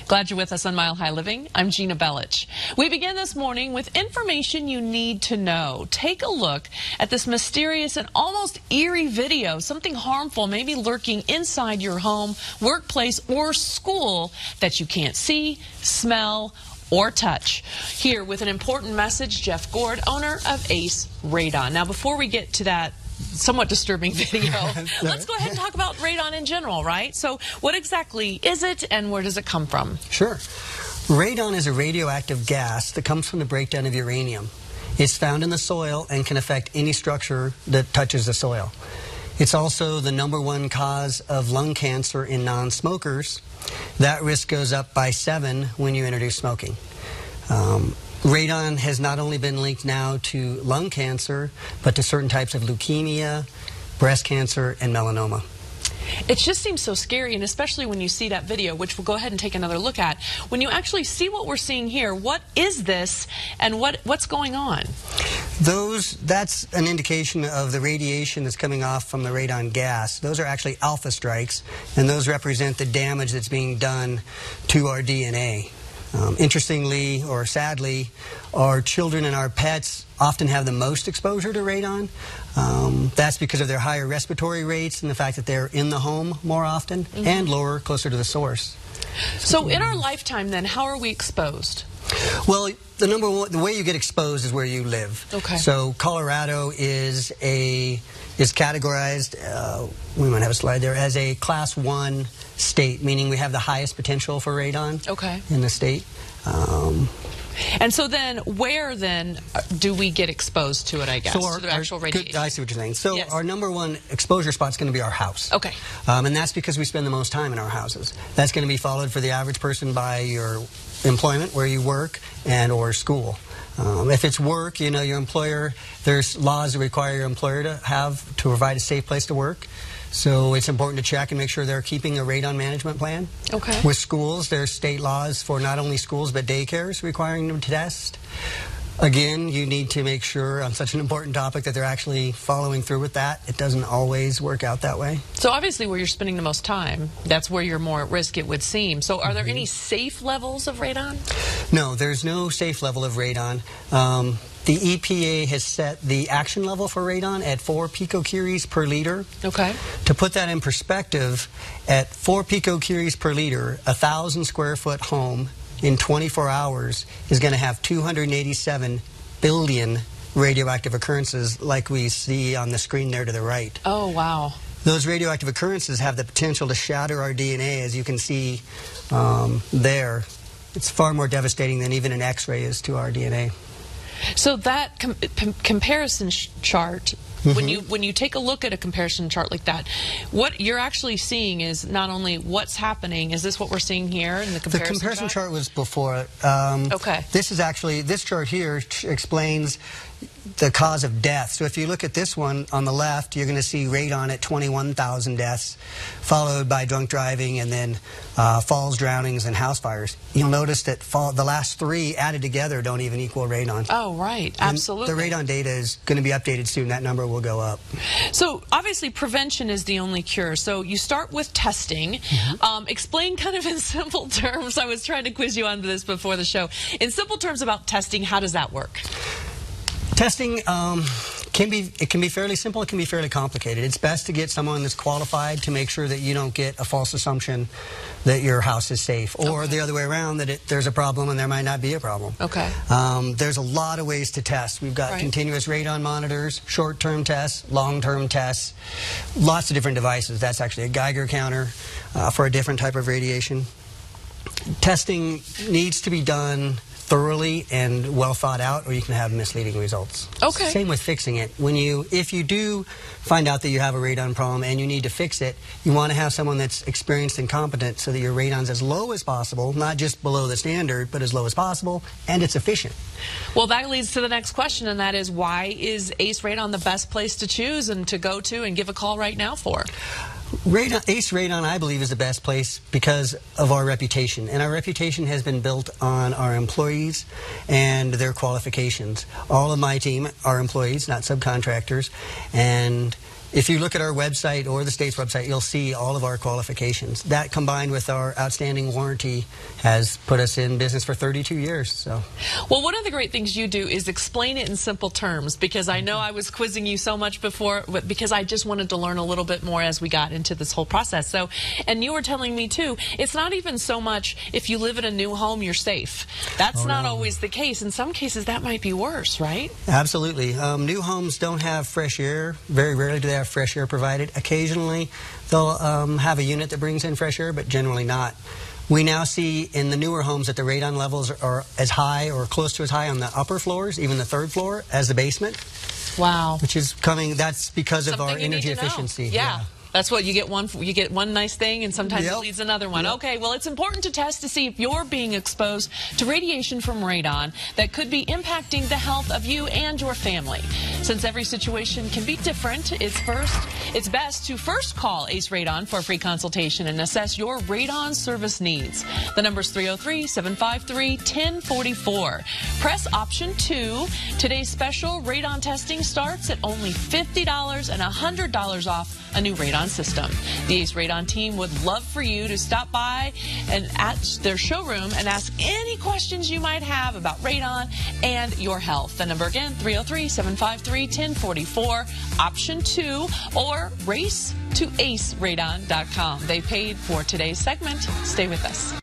Glad you're with us on Mile High Living. I'm Gina Bellich. We begin this morning with information you need to know. Take a look at this mysterious and almost eerie video. Something harmful may be lurking inside your home, workplace, or school that you can't see, smell, or touch. Here with an important message, Jeff Gord, owner of Ace Radon. Now, before we get to that somewhat disturbing video, let's go ahead and talk about radon in general, right? So what exactly is it and where does it come from? Sure. Radon is a radioactive gas that comes from the breakdown of uranium. It's found in the soil and can affect any structure that touches the soil. It's also the #1 cause of lung cancer in non-smokers. That risk goes up by 7 when you introduce smoking. Radon has not only been linked now to lung cancer, but to certain types of leukemia, breast cancer, and melanoma. It just seems so scary, and especially when you see that video, which we'll go ahead and take another look at. When you actually see what we're seeing here, what is this and what's going on? That's an indication of the radiation that's coming off from the radon gas. Those are actually alpha strikes, and those represent the damage that's being done to our DNA. Interestingly, or sadly, our children and our pets often have the most exposure to radon. That's because of their higher respiratory rates and the fact that they're in the home more often and lower, closer to the source. So in our lifetime then, how are we exposed? Well, the way you get exposed is where you live. Okay. So Colorado is categorized, we might have a slide there, as a Class 1 state, meaning we have the highest potential for radon in the state. And so then, where then do we get exposed to it, I guess, to the actual radiation? I see what you're saying. So our #1 exposure spot is going to be our house. Okay. And that's because we spend the most time in our houses. That's going to be followed for the average person by your employment, where you work, and or school. If it's work, you know, your employer, there's laws that require your employer to provide a safe place to work. So it's important to check and make sure they're keeping a radon management plan. Okay. With schools, there's state laws for not only schools but daycares requiring them to test. Again, you need to make sure on such an important topic that they're actually following through with that. It doesn't always work out that way. So obviously where you're spending the most time, that's where you're more at risk, it would seem. So are there any safe levels of radon? No, there's no safe level of radon. The EPA has set the action level for radon at 4 picocuries per liter. Okay. To put that in perspective, at 4 picocuries per liter, a 1,000 square foot home in 24 hours is going to have 287 billion radioactive occurrences like we see on the screen there to the right. Oh, wow. Those radioactive occurrences have the potential to shatter our DNA, as you can see there. It's far more devastating than even an X-ray is to our DNA. So that comparison chart, when you take a look at a comparison chart like that, what you're actually seeing is not only what's happening. Is this what we're seeing here in the comparison chart? The comparison chart was before. Okay. This chart here explains the cause of death. So if you look at this one on the left, you're going to see radon at 21,000 deaths, followed by drunk driving and then falls, drownings, and house fires. You'll notice that the last 3 added together don't even equal radon. Oh, right. Absolutely. And the radon data is going to be updated soon. That number will go up. So obviously prevention is the only cure. So you start with testing. Explain kind of in simple terms. I was trying to quiz you on this before the show. In simple terms about testing, how does that work? Testing can be fairly simple. It can be fairly complicated. It's best to get someone that's qualified to make sure that you don't get a false assumption that your house is safe, or the other way around, that there's a problem and there might not be a problem. Okay. There's a lot of ways to test. We've got continuous radon monitors, short-term tests, long-term tests, lots of different devices. That's actually a Geiger counter for a different type of radiation. Testing needs to be done thoroughly and well thought out, or you can have misleading results. Okay. Same with fixing it. If you do find out that you have a radon problem and you need to fix it, you want to have someone that's experienced and competent so that your radon's as low as possible, not just below the standard, but as low as possible, and it's efficient. Well, that leads to the next question, and that is, why is Ace Radon the best place to choose and to go to and give a call right now for? Ace Radon, I believe, is the best place because of our reputation. And our reputation has been built on our employees and their qualifications. All of my team are employees, not subcontractors. And If you look at our website or the state's website, you'll see all of our qualifications. That combined with our outstanding warranty has put us in business for 32 years. So, well, one of the great things you do is explain it in simple terms, because I know I was quizzing you so much before, because I just wanted to learn a little bit more as we got into this whole process. So, and you were telling me too, it's not even so much if you live in a new home, you're safe. That's not always the case. In some cases, that might be worse, right? Absolutely. New homes don't have fresh air. Very rarely do they have fresh air provided. Occasionally, they'll have a unit that brings in fresh air, but generally not. We now see in the newer homes that the radon levels are as high or close to as high on the upper floors, even the third floor, as the basement. Wow. Which is coming, that's because of our energy efficiency. Yeah. That's what you get. You get one nice thing, and sometimes it leads another one. Okay, well, it's important to test to see if you're being exposed to radiation from radon that could be impacting the health of you and your family. Since every situation can be different, it's best to first call Ace Radon for a free consultation and assess your radon service needs. The number is 303-753-1044. Press option 2. Today's special radon testing starts at only $50 and $100 off a new radon system. The Ace Radon team would love for you to stop by and at their showroom and ask any questions you might have about radon and your health. The number again, 303-753-1044, option 2, or race to aceradon.com. They paid for today's segment. Stay with us.